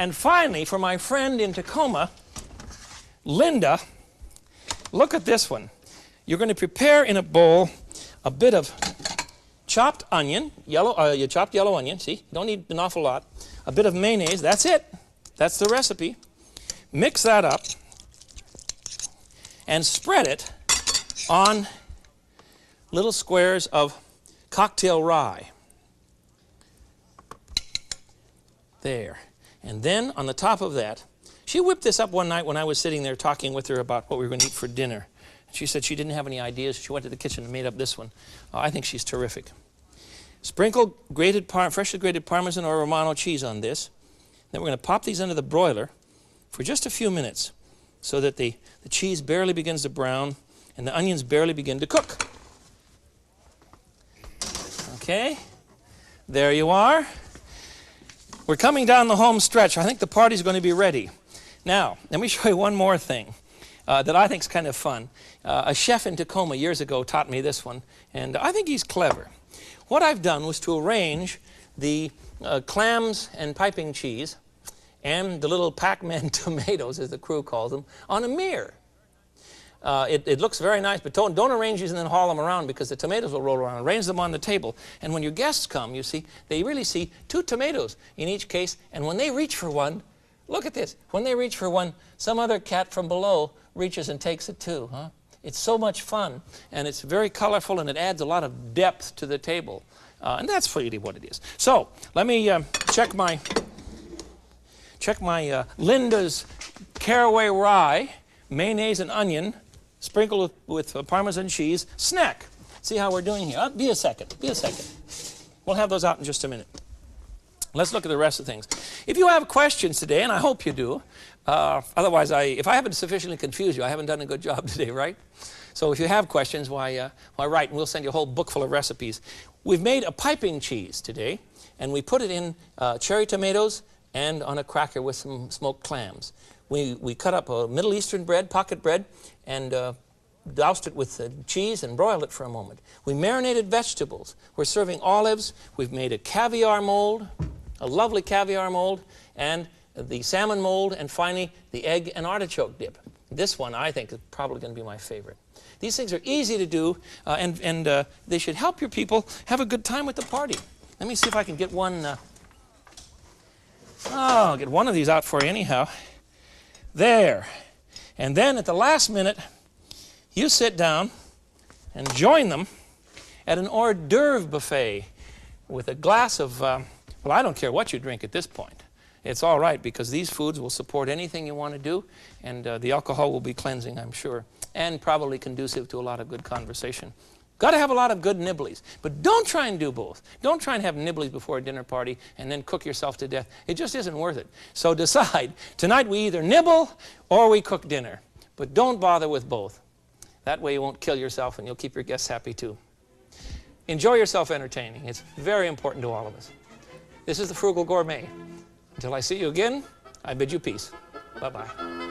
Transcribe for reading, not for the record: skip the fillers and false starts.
And finally, for my friend in Tacoma, Linda, look at this one. You're going to prepare in a bowl a bit of chopped onion, you chopped yellow onion, see? You don't need an awful lot. A bit of mayonnaise, that's it. That's the recipe. Mix that up and spread it on little squares of cocktail rye. There. And then on the top of that, she whipped this up one night when I was sitting there talking with her about what we were going to eat for dinner. She said she didn't have any ideas. She went to the kitchen and made up this one. I think she's terrific. Sprinkle freshly grated Parmesan or Romano cheese on this. Then we're going to pop these under the broiler for just a few minutes so that the cheese barely begins to brown and the onions barely begin to cook. Okay, there you are. We're coming down the home stretch. I think the party's going to be ready. Now, let me show you one more thing that I think is kind of fun. A chef in Tacoma years ago taught me this one, and I think he's clever. What I've done was to arrange the clams and piping cheese and the little Pac-Man tomatoes, as the crew calls them, on a mirror. It looks very nice, but don't arrange these and then haul them around because the tomatoes will roll around. Arrange them on the table, and when your guests come, you see, they really see 2 tomatoes in each case, and when they reach for one, look at this. When they reach for one, some other cat from below reaches and takes it too. Huh? It's so much fun, and it's very colorful, and it adds a lot of depth to the table. And that's really what it is. So let me check my Linda's caraway rye, mayonnaise and onion, sprinkled with Parmesan cheese snack. See how we're doing here. Be a second. We'll have those out in just a minute. Let's look at the rest of things. If you have questions today, and I hope you do, otherwise, if I haven't sufficiently confused you, I haven't done a good job today, right? So if you have questions, why write, and we'll send you a whole book full of recipes. We've made a piping cheese today, and we put it in cherry tomatoes and on a cracker with some smoked clams. We cut up a Middle Eastern bread, pocket bread, and doused it with cheese and broiled it for a moment. We marinated vegetables. We're serving olives. We've made a caviar mold, a lovely caviar mold, and the salmon mold, and finally the egg and artichoke dip. This one, I think, is probably going to be my favorite. These things are easy to do, and they should help your people have a good time with the party. Let me see if I can get one. I'll get one of these out for you anyhow. There. And then at the last minute, you sit down and join them at an hors d'oeuvre buffet with a glass of, well, I don't care what you drink at this point. It's all right because these foods will support anything you want to do, and the alcohol will be cleansing, I'm sure, and probably conducive to a lot of good conversation. Got to have a lot of good nibblies, but don't try and do both. Don't try and have nibblies before a dinner party and then cook yourself to death. It just isn't worth it. So decide, tonight we either nibble or we cook dinner, but don't bother with both. That way you won't kill yourself and you'll keep your guests happy too. Enjoy yourself entertaining. It's very important to all of us. This is the Frugal Gourmet. Until I see you again, I bid you peace. Bye-bye.